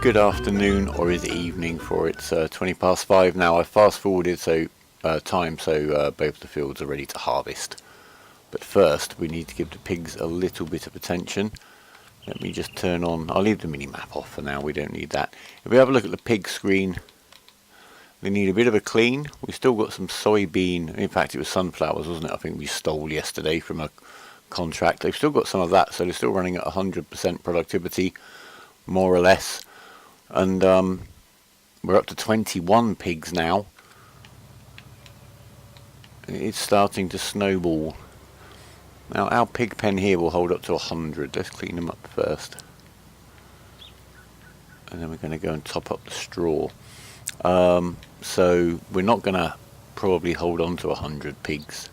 Good afternoon, or is it evening? For it's 5:20 now. I fast forwarded so both the fields are ready to harvest. But first, we need to give the pigs a little bit of attention. Let me just turn on. I'll leave the mini map off for now. We don't need that. If we have a look at the pig screen, they need a bit of a clean. We've still got some soybean. In fact, it was sunflowers, wasn't it? I think we stole yesterday from a contract. They've still got some of that, so they're still running at 100% productivity, more or less. And we're up to 21 pigs now. It's starting to snowball. Now our pig pen here will hold up to 100. Let's clean them up first. And then we're going to go and top up the straw. So we're not going to probably hold on to 100 pigs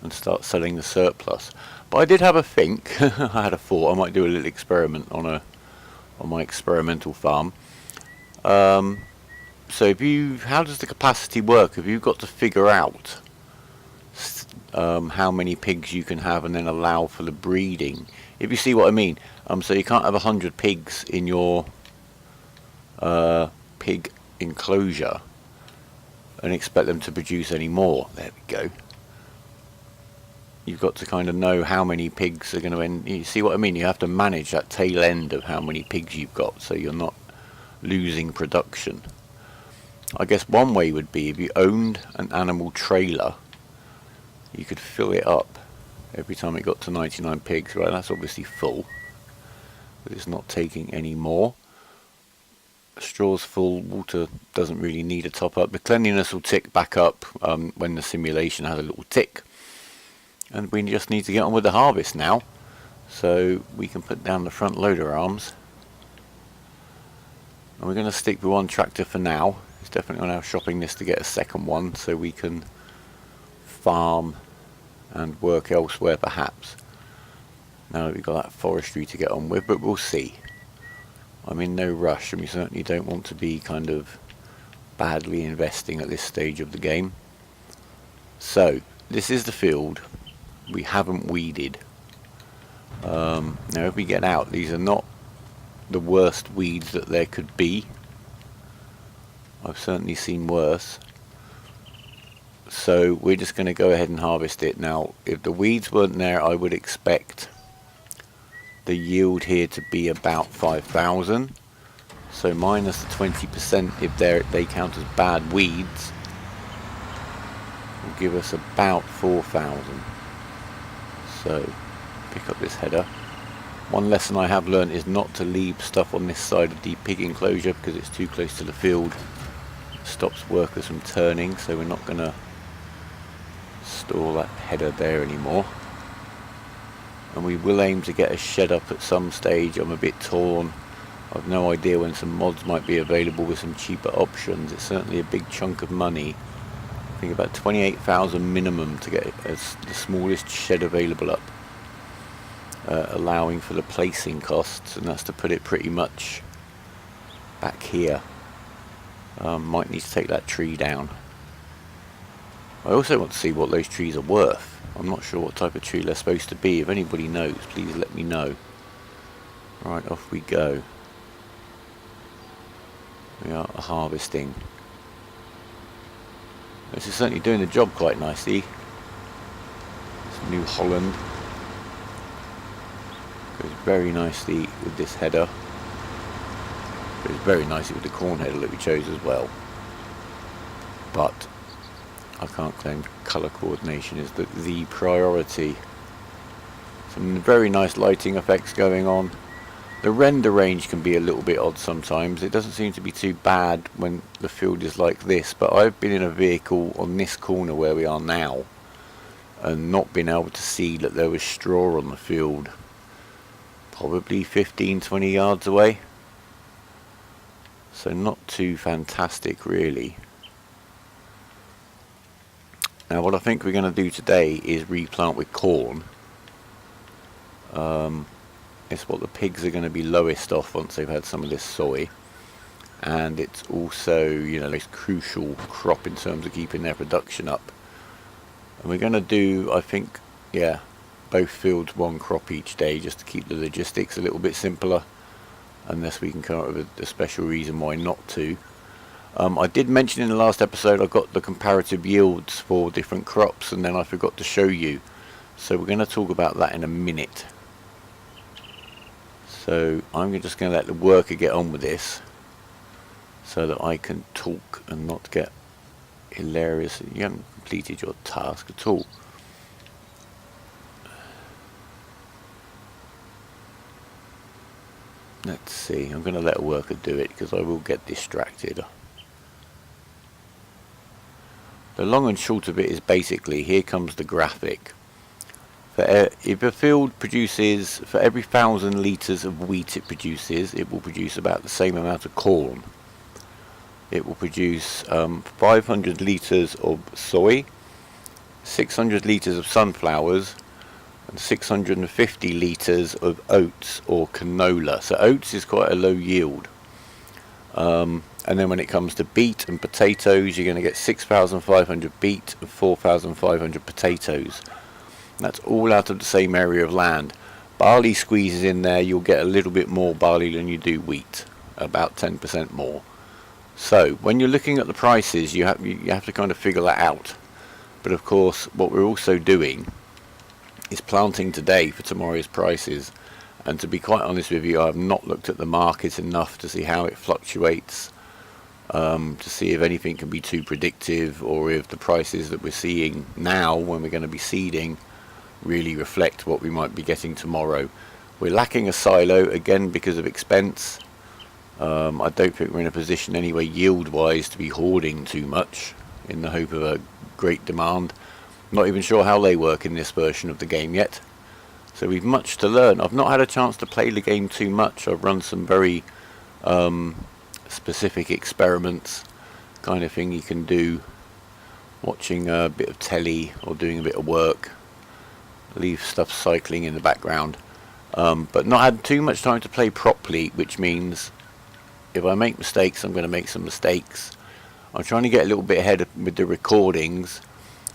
and start selling the surplus. But I did have a think. I had a thought I might do a little experiment on my experimental farm. So how does the capacity work? Have you got to figure out how many pigs you can have and then allow for the breeding? If you see what I mean. So you can't have 100 pigs in your pig enclosure and expect them to produce any more. There we go. You've got to kind of know how many pigs are going to end. You see what I mean? You have to manage that tail end of how many pigs you've got, so you're not losing production. I guess one way would be if you owned an animal trailer, you could fill it up every time it got to 99 pigs. Right, that's obviously full, but it's not taking any more. Straw's full, water doesn't really need a top up. The cleanliness will tick back up when the simulation has a little tick. And we just need to get on with the harvest now. So we can put down the front loader arms. And we're going to stick with one tractor for now. It's definitely on our shopping list to get a second one so we can farm and work elsewhere perhaps. Now that we've got that forestry to get on with, but we'll see. I'm in no rush, and we certainly don't want to be kind of badly investing at this stage of the game. So this is the field. We haven't weeded. Now if we get out, these are not the worst weeds that there could be. I've certainly seen worse. So we're just going to go ahead and harvest it. Now if the weeds weren't there, I would expect the yield here to be about 5,000. So minus the 20% if they count as bad weeds will give us about 4,000. So pick up this header. One lesson I have learned is not to leave stuff on this side of the pig enclosure because it's too close to the field. It stops workers from turning, so we're not going to store that header there anymore. And we will aim to get a shed up at some stage. I'm a bit torn. I've no idea when some mods might be available with some cheaper options. It's certainly a big chunk of money. I think about 28,000 minimum to get the smallest shed available up, allowing for the placing costs, and that's to put it pretty much back here. Might need to take that tree down. I also want to see what those trees are worth. I'm not sure what type of tree they're supposed to be. If anybody knows, please let me know. Right, off we go. We are harvesting. This is certainly doing the job quite nicely. It's New Holland. Goes very nicely with this header. Goes very nicely with the corn header that we chose as well. But I can't claim colour coordination is the priority. Some very nice lighting effects going on. The render range can be a little bit odd sometimes. It doesn't seem to be too bad when the field is like this, but I've been in a vehicle on this corner where we are now and not been able to see that there was straw on the field probably 15-20 yards away. So not too fantastic really. Now what I think we're going to do today is replant with corn. It's what the pigs are going to be lowest off once they've had some of this soy, and it's also, you know, this crucial crop in terms of keeping their production up. And we're going to do, I think, yeah, both fields one crop each day just to keep the logistics a little bit simpler. unless we can come up with a special reason why not to. I did mention in the last episode I got the comparative yields for different crops, and then I forgot to show you. So we're going to talk about that in a minute. So I'm just going to let the worker get on with this so that I can talk and not get hilarious. You haven't completed your task at all. Let's see, I'm going to let a worker do it because I will get distracted. The long and short of it is basically, here comes the graphic. If a field produces, for every 1,000 litres of wheat it produces, it will produce about the same amount of corn. It will produce 500 litres of soy, 600 litres of sunflowers, and 650 litres of oats or canola. So oats is quite a low yield. And then when it comes to beet and potatoes, you're going to get 6,500 beet and 4,500 potatoes. That's all out of the same area of land. Barley squeezes in there, you'll get a little bit more barley than you do wheat, about 10% more. So when you're looking at the prices, you have to kind of figure that out. But of course, what we're also doing is planting today for tomorrow's prices. And to be quite honest with you, I have not looked at the market enough to see how it fluctuates, to see if anything can be too predictive, or if the prices that we're seeing now when we're going to be seeding really reflect what we might be getting tomorrow. We're lacking a silo again because of expense. I don't think we're in a position anyway yield wise to be hoarding too much in the hope of a great demand. Not even sure how they work in this version of the game yet, so we've much to learn. I've not had a chance to play the game too much. I've run some very specific experiments, kind of thing you can do watching a bit of telly or doing a bit of work, leave stuff cycling in the background, but not had too much time to play properly, which means if I make mistakes, I'm going to make some mistakes. I'm trying to get a little bit ahead with the recordings,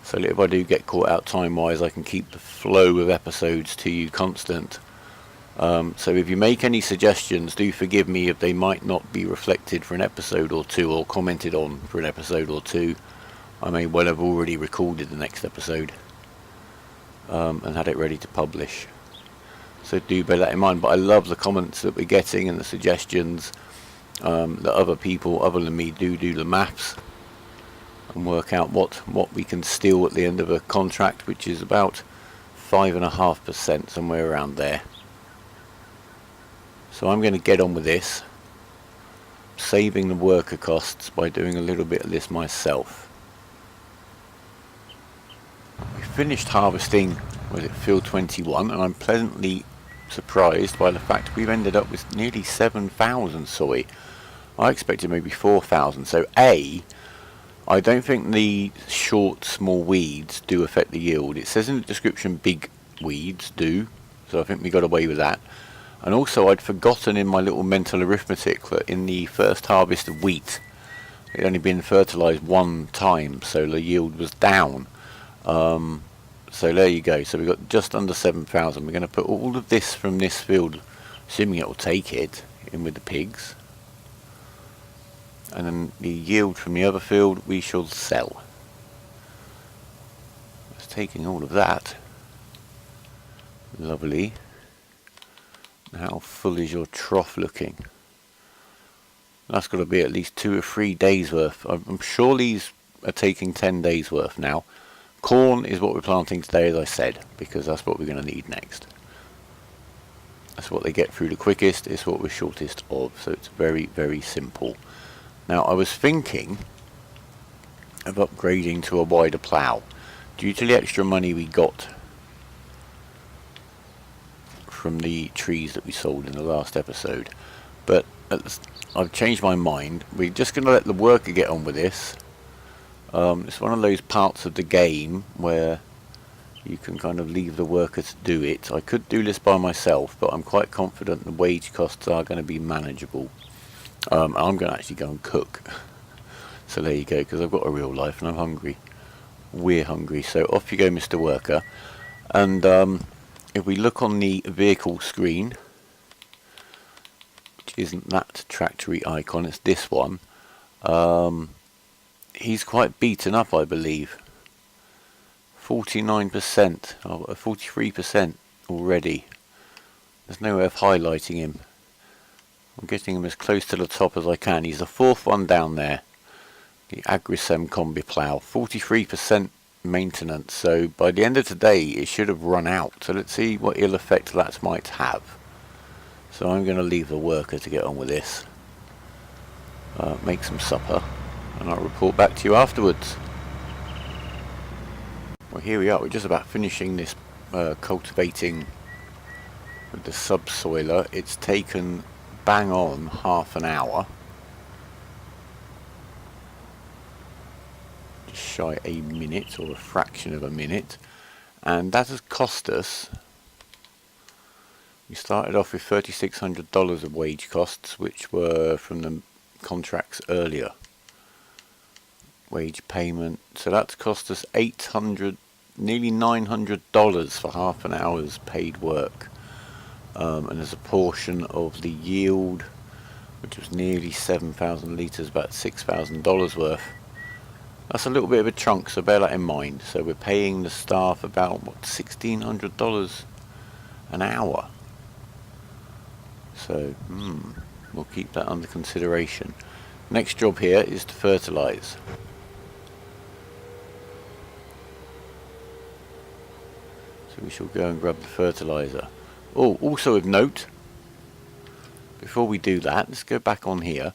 so that if I do get caught out time wise, I can keep the flow of episodes to you constant. So if you make any suggestions, do forgive me if they might not be reflected for an episode or two, or commented on for an episode or two. I may well have already recorded the next episode and had it ready to publish. So do bear that in mind. But I love the comments that we're getting and the suggestions that other people other than me do the maths and work out what we can steal at the end of a contract, which is about 5.5%, somewhere around there. So I'm going to get on with this, saving the worker costs by doing a little bit of this myself. We finished harvesting, was it field 21, and I'm pleasantly surprised by the fact we've ended up with nearly 7,000 soy. I expected maybe 4,000. So I don't think the short small weeds do affect the yield. It says in the description big weeds do, so I think we got away with that. And also I'd forgotten in my little mental arithmetic that in the first harvest of wheat it had only been fertilised one time, so the yield was down. So there you go. So we've got just under 7,000. We're going to put all of this from this field, assuming it will take it, in with the pigs. And then the yield from the other field we shall sell. It's taking all of that. Lovely. How full is your trough looking? That's got to be at least 2 or 3 days worth. I'm sure these are taking 10 days worth now. Corn is what we're planting today, as I said, because that's what we're going to need next. That's what they get through the quickest. It's what we're shortest of, so it's very, very simple. Now I was thinking of upgrading to a wider plough due to the extra money we got from the trees that we sold in the last episode, but I've changed my mind. We're just going to let the worker get on with this. It's one of those parts of the game where you can kind of leave the worker to do it. I could do this by myself, but I'm quite confident the wage costs are going to be manageable. I'm going to actually go and cook. So there you go, because I've got a real life and I'm hungry. We're hungry, so off you go, Mr. Worker. And if we look on the vehicle screen, isn't that tractory icon, it's this one. He's quite beaten up, I believe. 49%, 43% already. There's no way of highlighting him. I'm getting him as close to the top as I can. He's the fourth one down there. The Agrisem Combi Plough. 43% maintenance. So by the end of today, it should have run out. So let's see what ill effect that might have. So I'm going to leave the worker to get on with this. Make some supper. And I'll report back to you afterwards. Well, here we are. We're just about finishing this cultivating with the subsoiler. It's taken bang on half an hour. Just shy a minute, or a fraction of a minute. And that has cost us, we started off with $3,600 of wage costs, which were from the contracts earlier. Wage payment, so that's cost us nearly $900 for half an hour's paid work. And as a portion of the yield, which was nearly 7,000 litres, about $6,000 worth. That's a little bit of a chunk, so bear that in mind. So we're paying the staff about, what, $1,600 an hour. So, we'll keep that under consideration. Next job here is to fertilise. So we shall go and grab the fertiliser. Oh, also of note, before we do that, let's go back on here.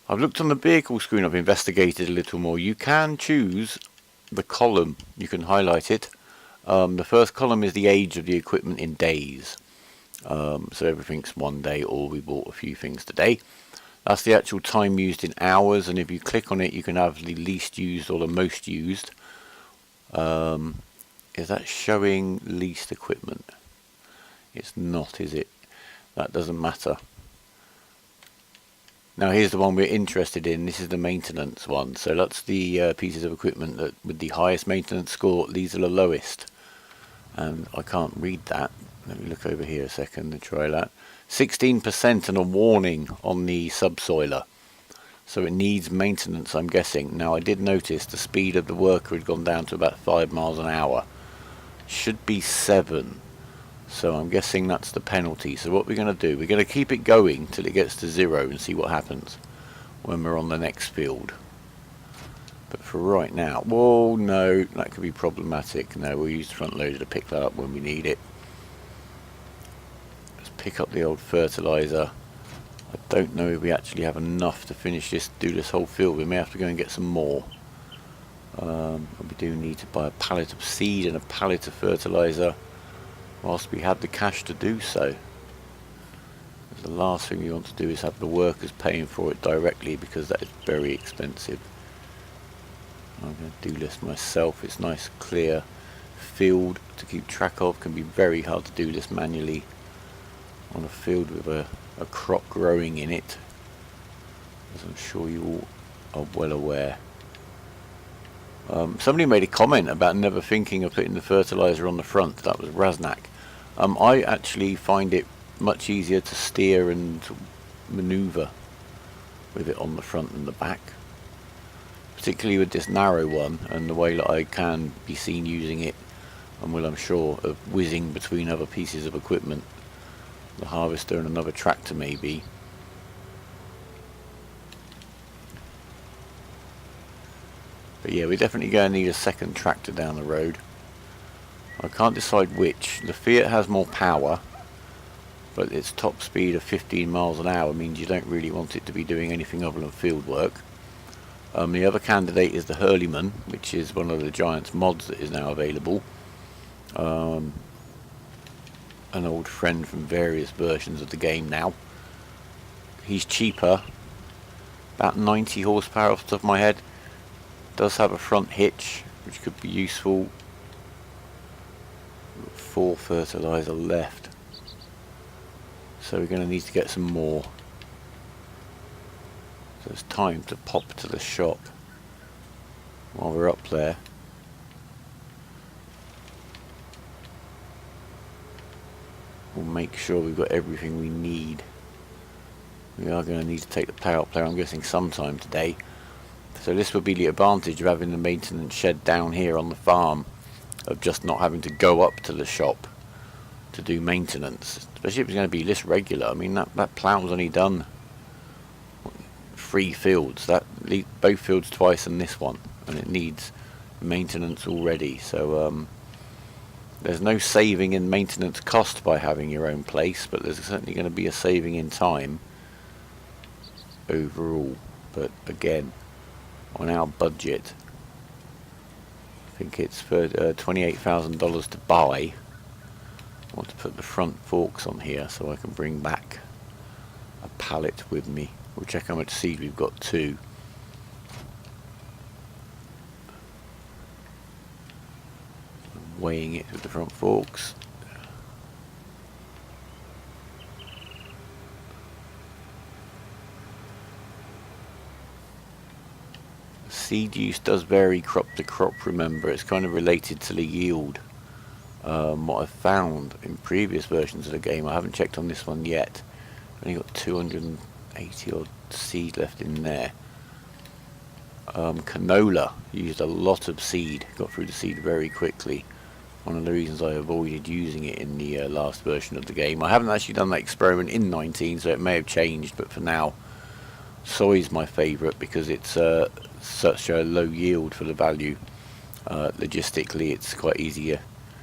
I've looked on the vehicle screen, I've investigated a little more. You can choose the column, you can highlight it. The first column is the age of the equipment in days. So everything's 1 day, or we bought a few things today. That's the actual time used in hours, and if you click on it you can have the least used or the most used. Is that showing least equipment? It's not, is it? That doesn't matter. Now here's the one we're interested in. This is the maintenance one. So that's the pieces of equipment that with the highest maintenance score. These are the lowest. And I can't read that. Let me look over here a second and try that. 16% and a warning on the subsoiler. So it needs maintenance, I'm guessing. Now I did notice the speed of the worker had gone down to about 5 miles an hour. Should be 7. So I'm guessing that's the penalty. So what we're going to do, we're going to keep it going till it gets to 0 and see what happens when we're on the next field. But for right now, whoa, no, that could be problematic. No, we'll use the front loader to pick that up when we need it. Let's pick up the old fertiliser. I don't know if we actually have enough to finish this, do this whole field. We may have to go and get some more. We do need to buy a pallet of seed and a pallet of fertiliser whilst we had the cash to do so. The last thing we want to do is have the workers paying for it directly, because that is very expensive. I'm going to do this myself. It's nice clear field to keep track of. Can be very hard to do this manually on a field with a crop growing in it, as I'm sure you all are well aware. Somebody made a comment about never thinking of putting the fertiliser on the front. That was Raznak. I actually find it much easier to steer and manoeuvre with it on the front than the back, particularly with this narrow one and the way that I can be seen using it, and will, I'm sure, of whizzing between other pieces of equipment, the harvester and another tractor maybe. But yeah, we're definitely going to need a second tractor down the road. I can't decide which. The Fiat has more power, but its top speed of 15 miles an hour means you don't really want it to be doing anything other than field work. The other candidate is the Hurleyman, which is one of the Giants mods that is now available. An old friend from various versions of the game now. He's cheaper, about 90 horsepower off the top of my head. Does have a front hitch, which could be useful. 4 fertiliser left, so we're going to need to get some more. So it's time to pop to the shop while we're up there. We'll make sure we've got everything we need. We are going to need to take the power player, I'm guessing, sometime today. So this would be the advantage of having the maintenance shed down here on the farm, of just not having to go up to the shop to do maintenance, especially if it's going to be this regular. I mean, that plough's only done 3 fields, both fields twice and this one, and it needs maintenance already. So there's no saving in maintenance cost by having your own place, but there's certainly going to be a saving in time overall. But again, on our budget, I think it's for $28,000 to buy. I want to put the front forks on here so I can bring back a pallet with me. We'll check how much seed we've got too. Weighing it with the front forks. Seed use does vary crop to crop, remember. It's kind of related to the yield. What I've found in previous versions of the game, I haven't checked on this one yet, I've only got 280 odd seed left in there. Canola used a lot of seed, got through the seed very quickly. One of the reasons I avoided using it in the last version of the game. I haven't actually done that experiment in 19, so it may have changed, but for now soy's my favourite because it's such a low yield for the value. Logistically it's quite easier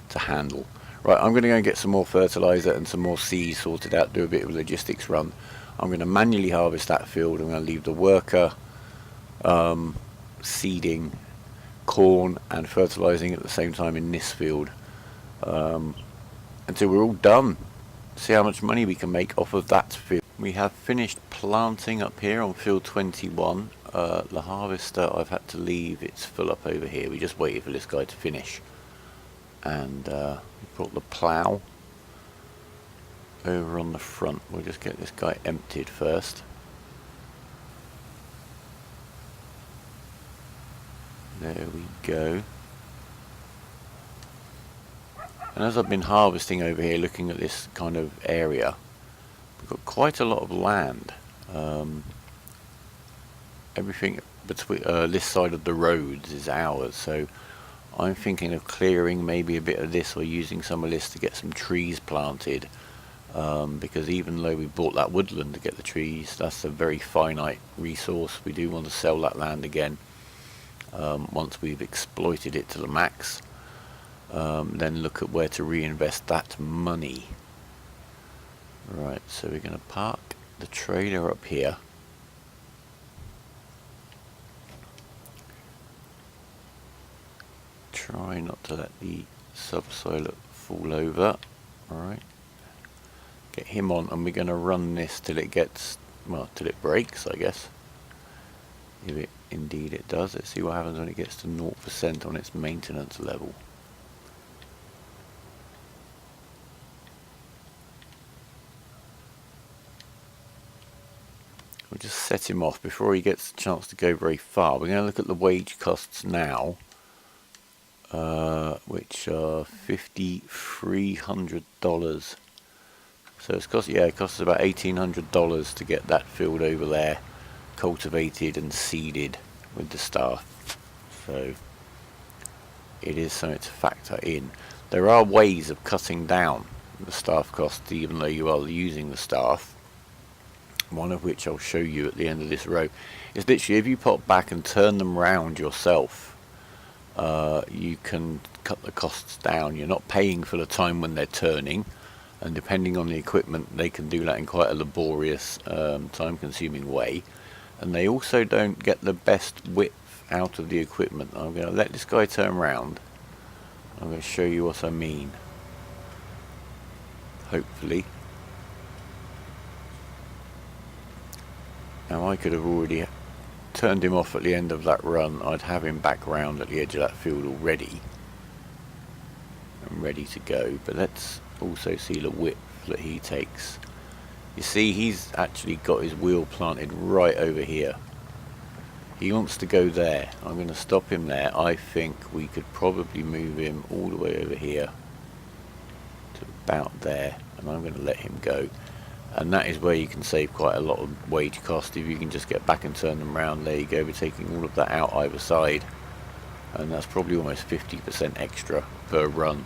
to handle. Right, I'm going to go and get some more fertiliser and some more seeds sorted out, do a bit of a logistics run. I'm going to manually harvest that field. I'm going to leave the worker seeding corn and fertilising at the same time in this field until we're all done. See how much money we can make off of that field. We have finished planting up here on field 21. The harvester I've had to leave, it's full up over here. We just waited for this guy to finish, and we brought the plough over on the front. We'll just get this guy emptied first. There we go. And as I've been harvesting over here, looking at this kind of area, we've got quite a lot of land. Everything between this side of the roads is ours, so I'm thinking of clearing maybe a bit of this or using some of this to get some trees planted, because even though we bought that woodland to get the trees, that's a very finite resource. We do want to sell that land again once we've exploited it to the max, then look at where to reinvest that money. Right, so we're going to park the trailer up here. Try not to let the subsoiler fall over. Alright, get him on, and we're going to run this till it gets, well, till it breaks, I guess. If it indeed it does. Let's see what happens when it gets to 0% on its maintenance level. We'll just set him off before he gets a chance to go very far. We're going to look at the wage costs now, which are $5,300. So it's cost, yeah, it costs about $1,800 to get that field over there cultivated and seeded with the staff. So it is something to factor in. There are ways of cutting down the staff costs even though you are using the staff, one of which I'll show you at the end of this row. Is literally if you pop back and turn them round yourself, you can cut the costs down. You're not paying for the time when they're turning, and depending on the equipment they can do that in quite a laborious, time consuming way, and they also don't get the best width out of the equipment. I'm going to let this guy turn round. I'm going to show you what I mean, hopefully. Now I could have already turned him off at the end of that run. I'd have him back round at the edge of that field already and ready to go, but let's also see the width that he takes. You see, he's actually got his wheel planted right over here. He wants to go there. I'm going to stop him there. I think we could probably move him all the way over here to about there, and I'm going to let him go. And that is where you can save quite a lot of wage cost if you can just get back and turn them around. There you go, we're taking all of that out either side, and that's probably almost 50% extra per run.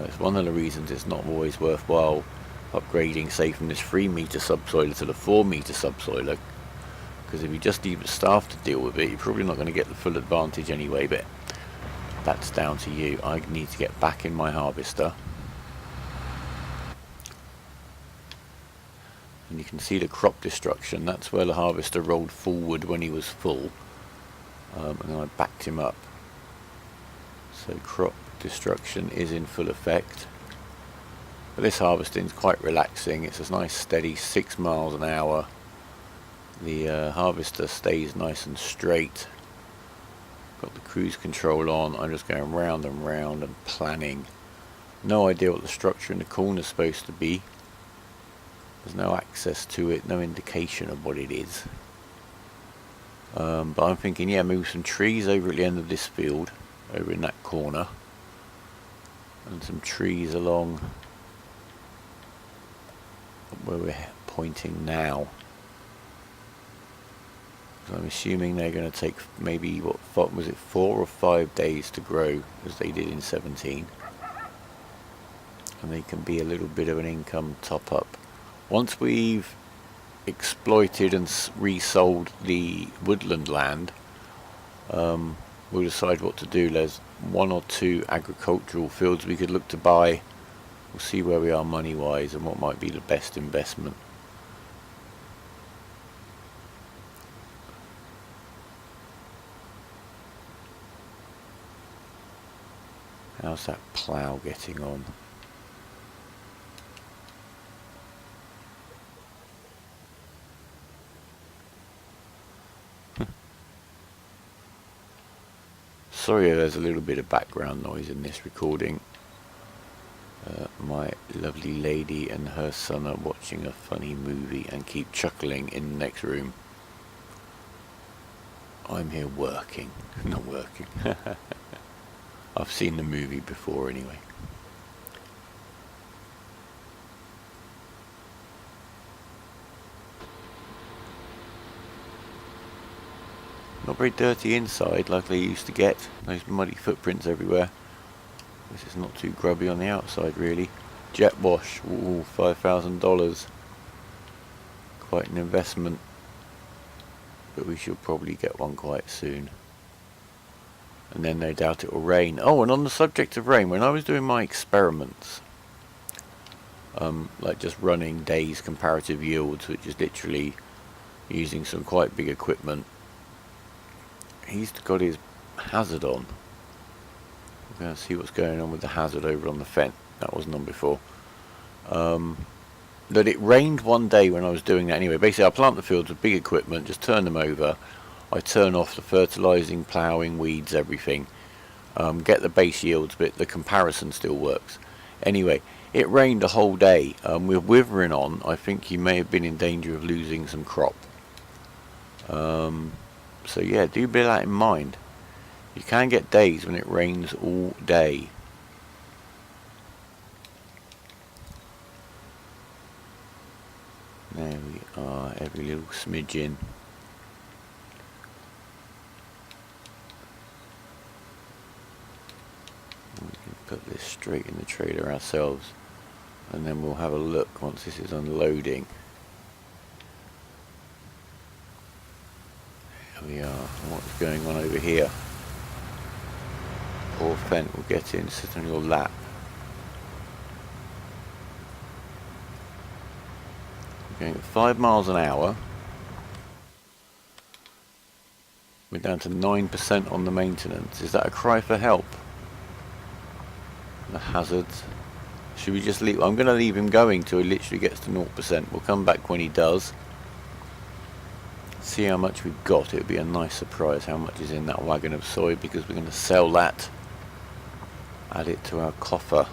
It's one of the reasons it's not always worthwhile upgrading, say, from this 3 meter subsoiler to the 4 meter subsoiler, because if you just leave the staff to deal with it, you're probably not going to get the full advantage anyway. But that's down to you. I need to get back in my harvester, and you can see the crop destruction. That's where the harvester rolled forward when he was full, and then I backed him up. So crop destruction is in full effect. But this harvesting is quite relaxing. It's a nice steady 6 miles an hour. The harvester stays nice and straight. Got the cruise control on. I'm just going round and round and planning. No idea what the structure in the corner is supposed to be. There's no access to it, no indication of what it is. But I'm thinking, yeah, move some trees over at the end of this field, over in that corner, and some trees along where we're pointing now. So I'm assuming they're going to take maybe, what was it, 4 or 5 days to grow, as they did in 17. And they can be a little bit of an income top up. Once we've exploited and resold the woodland land, we'll decide what to do. There's 1 or 2 agricultural fields we could look to buy. We'll see where we are money wise and what might be the best investment. How's that plough getting on? Sorry if there's a little bit of background noise in this recording. My lovely lady and her son are watching a funny movie and keep chuckling in the next room. I'm here working, not working. I've seen the movie before anyway. Not very dirty inside like they used to get. Those muddy footprints everywhere. This is not too grubby on the outside really. Jet wash, ooh, $5,000. Quite an investment. But we should probably get one quite soon. And then no doubt it will rain. Oh, and on the subject of rain, when I was doing my experiments, like just running days comparative yields, which is literally using some quite big equipment, he's got his hazard on. We're going to see what's going on with the hazard over on the fence. That wasn't on before. That it rained one day when I was doing that anyway. Basically I plant the fields with big equipment, just turn them over. I turn off the fertilising, ploughing, weeds, everything. Get the base yields, but the comparison still works. Anyway, it rained a whole day. With withering on, I think you may have been in danger of losing some crop. So yeah, do bear that in mind. You can get days when it rains all day. There we are, every little smidgen. We can put this straight in the trailer ourselves, and then we'll have a look once this is unloading. There we are. What's going on over here? Poor Fent will get in, sit on your lap. We're going at 5 miles an hour. We're down to 9% on the maintenance. Is that a cry for help? The hazards. Should we just leave? I'm going to leave him going till he literally gets to 0%. We'll come back when he does. See how much we've got. It would be a nice surprise how much is in that wagon of soy, because we're going to sell that. Add it to our coffer.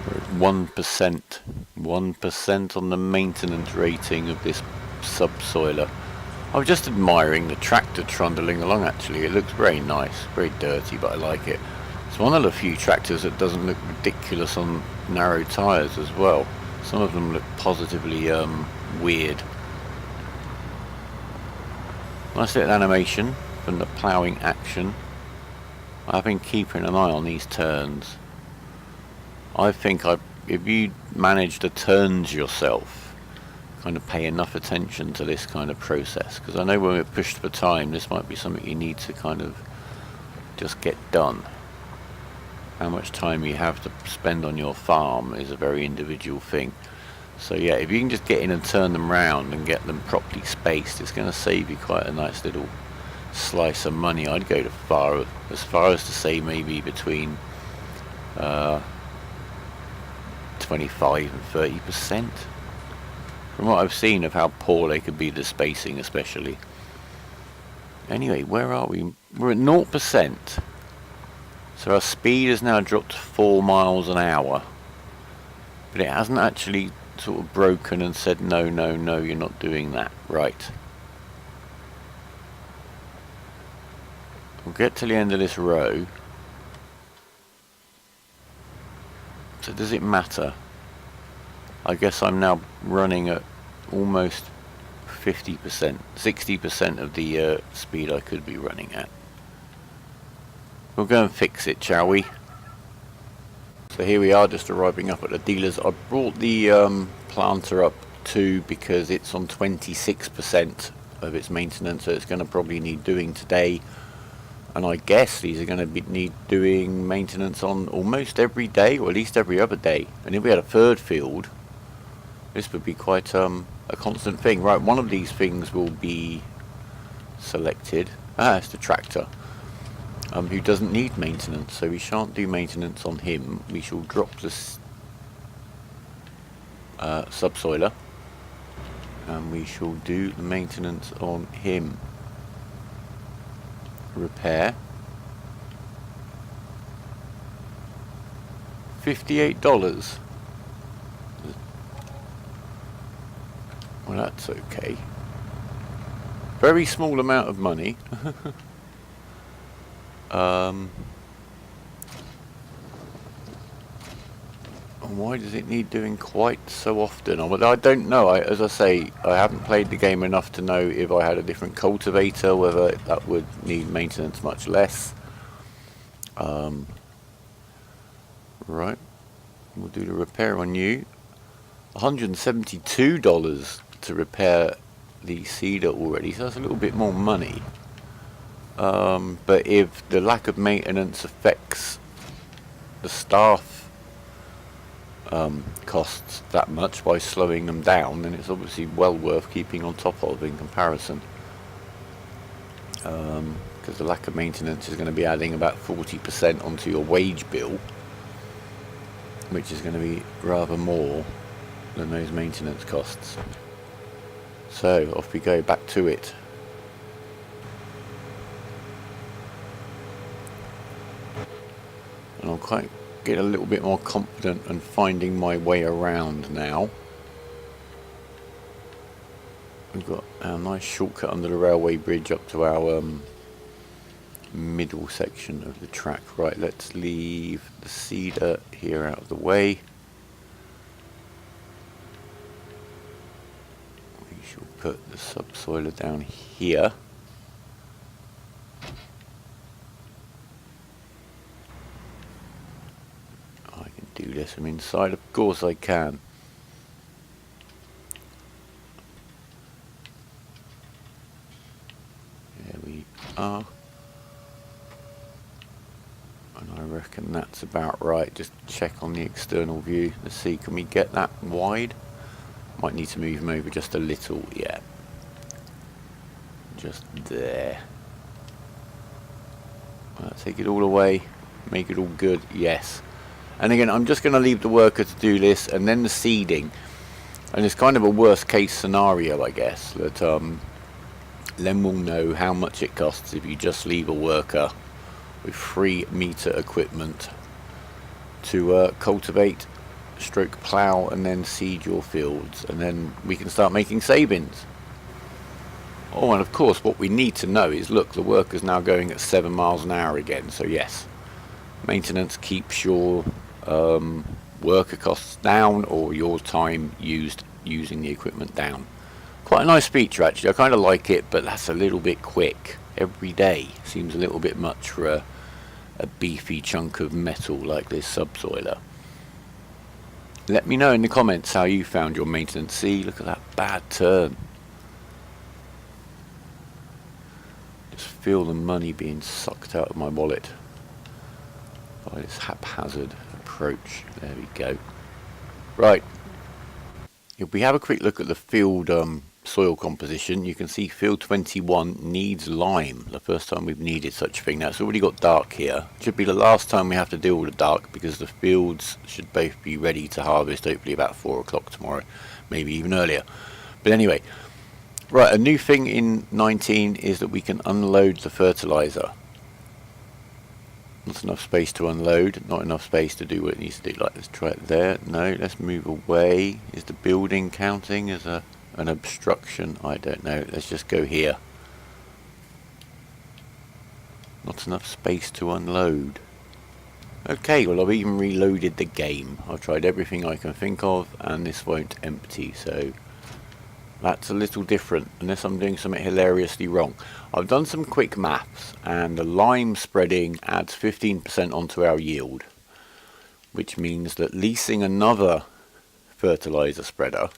We're at 1%. 1% on the maintenance rating of this subsoiler. I was just admiring the tractor trundling along actually. It looks very nice. Very dirty, but I like it. It's one of the few tractors that doesn't look ridiculous on narrow tyres as well. Some of them look positively weird. Nice little animation from the ploughing action. I've been keeping an eye on these turns. I think if you manage the turns yourself, kind of pay enough attention to this kind of process, because I know when we're pushed for time, this might be something you need to kind of just get done. How much time you have to spend on your farm is a very individual thing. So yeah, if you can just get in and turn them round and get them properly spaced, it's going to save you quite a nice little slice of money. I'd go as far as to say maybe between 25 and 30%. From what I've seen of how poor they could be, the spacing especially. Anyway, where are we? We're at 0%. So our speed has now dropped to 4 miles an hour. But it hasn't actually sort of broken and said, no, no, no, you're not doing that. Right. We'll get to the end of this row. So does it matter? I guess I'm now running at almost 50%, 60% of the speed I could be running at. We'll go and fix it, shall we? So here we are, just arriving up at the dealers. I brought the planter up too because it's on 26% of its maintenance, so it's going to probably need doing today. And I guess these are going to need doing maintenance on almost every day, or at least every other day. And if we had a third field, this would be quite a constant thing. Right, one of these things will be selected. It's the tractor. Who doesn't need maintenance, so we shan't do maintenance on him. We shall drop this subsoiler, and we shall do the maintenance on him. Repair. $58. Well, that's okay. Very small amount of money. And why does it need doing quite so often? I don't know. As I say, I haven't played the game enough to know if I had a different cultivator, whether that would need maintenance much less. Right, we'll do the repair on you. $172 to repair the seeder already, so that's a little bit more money. But if the lack of maintenance affects the staff costs that much by slowing them down, then it's obviously well worth keeping on top of in comparison. Because the lack of maintenance is going to be adding about 40% onto your wage bill, which is going to be rather more than those maintenance costs. So off we go, back to it. And I'm quite getting a little bit more confident and finding my way around now. We've got a nice shortcut under the railway bridge up to our middle section of the track. Right, let's leave the seeder here out of the way. We shall put the subsoiler down here. Do this from inside, of course I can. There we are. And I reckon that's about right. Just check on the external view. Let's see, can we get that wide? Might need to move him over just a little, yeah. Just there. Take it all away, make it all good, yes. And again, I'm just going to leave the worker to do this, and then the seeding. And it's kind of a worst case scenario, I guess, that then we'll know how much it costs if you just leave a worker with 3 meter equipment to cultivate, stroke plough, and then seed your fields. And then we can start making savings. Oh, and of course, what we need to know is, look, the worker's now going at 7 miles an hour again, so yes. Maintenance keeps your worker costs down, or your time used using the equipment down. Quite a nice feature actually. I kind of like it, but that's a little bit quick. Every day seems a little bit much for a beefy chunk of metal like this subsoiler. Let me know in the comments how you found your maintenance. See, look at that bad turn. Just feel the money being sucked out of my wallet by this haphazard approach. There we go. Right. If we have a quick look at the field soil composition, you can see field 21 needs lime. The first time we've needed such a thing. Now it's already got dark here. Should be the last time we have to deal with the dark, because the fields should both be ready to harvest hopefully about 4 o'clock tomorrow, maybe even earlier. But anyway, right, a new thing in 19 is that we can unload the fertilizer. Not enough space to unload, not enough space to do what it needs to do. Like, let's try it there. No, let's move away. Is the building counting as an obstruction? I don't know. Let's just go here. Not enough space to unload. Okay, well, I've even reloaded the game. I've tried everything I can think of, and this won't empty, so that's a little different, unless I'm doing something hilariously wrong. I've done some quick maths, and the lime spreading adds 15% onto our yield, which means that leasing another fertilizer spreader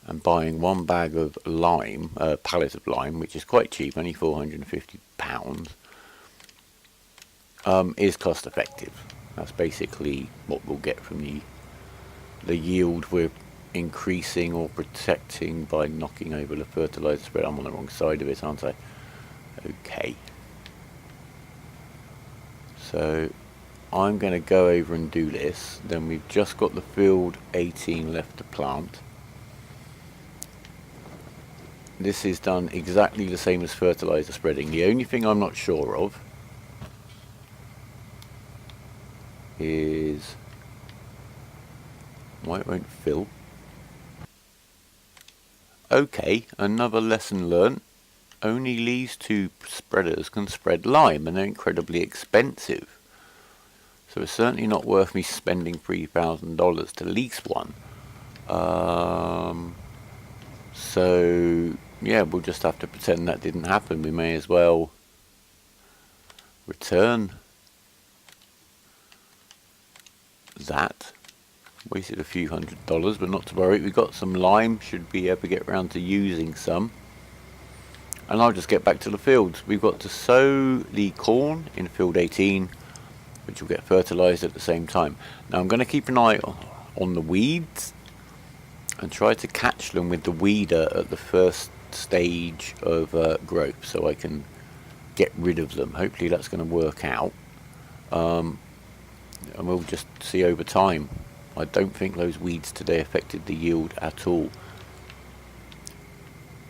and buying one bag of lime, a pallet of lime, which is quite cheap, only £450, is cost effective. That's basically what we'll get from the yield we're increasing or protecting by knocking over the fertilizer spread. I'm on the wrong side of it, aren't I? Okay. So I'm going to go over and do this. Then we've just got the field 18 left to plant. This is done exactly the same as fertilizer spreading. The only thing I'm not sure of is why it won't fill. Okay, another lesson learnt. Only these two spreaders can spread lime, and they're incredibly expensive. So it's certainly not worth me spending $3,000 to lease one. So yeah, we'll just have to pretend that didn't happen. We may as well return that. Wasted a few $100s, but not to worry. We got some lime, should be able to get around to using some. And I'll just get back to the fields. We've got to sow the corn in field 18, which will get fertilised at the same time. Now I'm going to keep an eye on the weeds and try to catch them with the weeder at the first stage of growth, so I can get rid of them. Hopefully that's going to work out, and we'll just see over time. I don't think those weeds today affected the yield at all.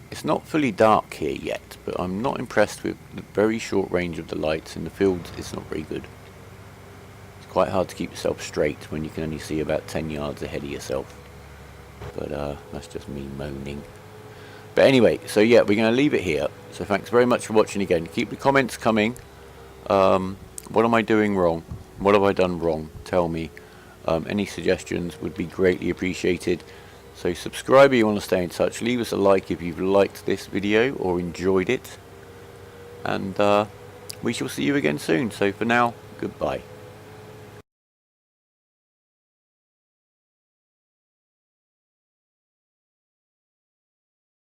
It's not fully dark here yet, but I'm not impressed with the very short range of the lights in the fields. It's not very good. It's quite hard to keep yourself straight when you can only see about 10 yards ahead of yourself. But that's just me moaning. But anyway, so yeah, we're going to leave it here. So thanks very much for watching again. Keep the comments coming. What am I doing wrong? What have I done wrong? Tell me. Any suggestions would be greatly appreciated. So subscribe if you want to stay in touch. Leave us a like if you've liked this video or enjoyed it. And we shall see you again soon. So for now, goodbye.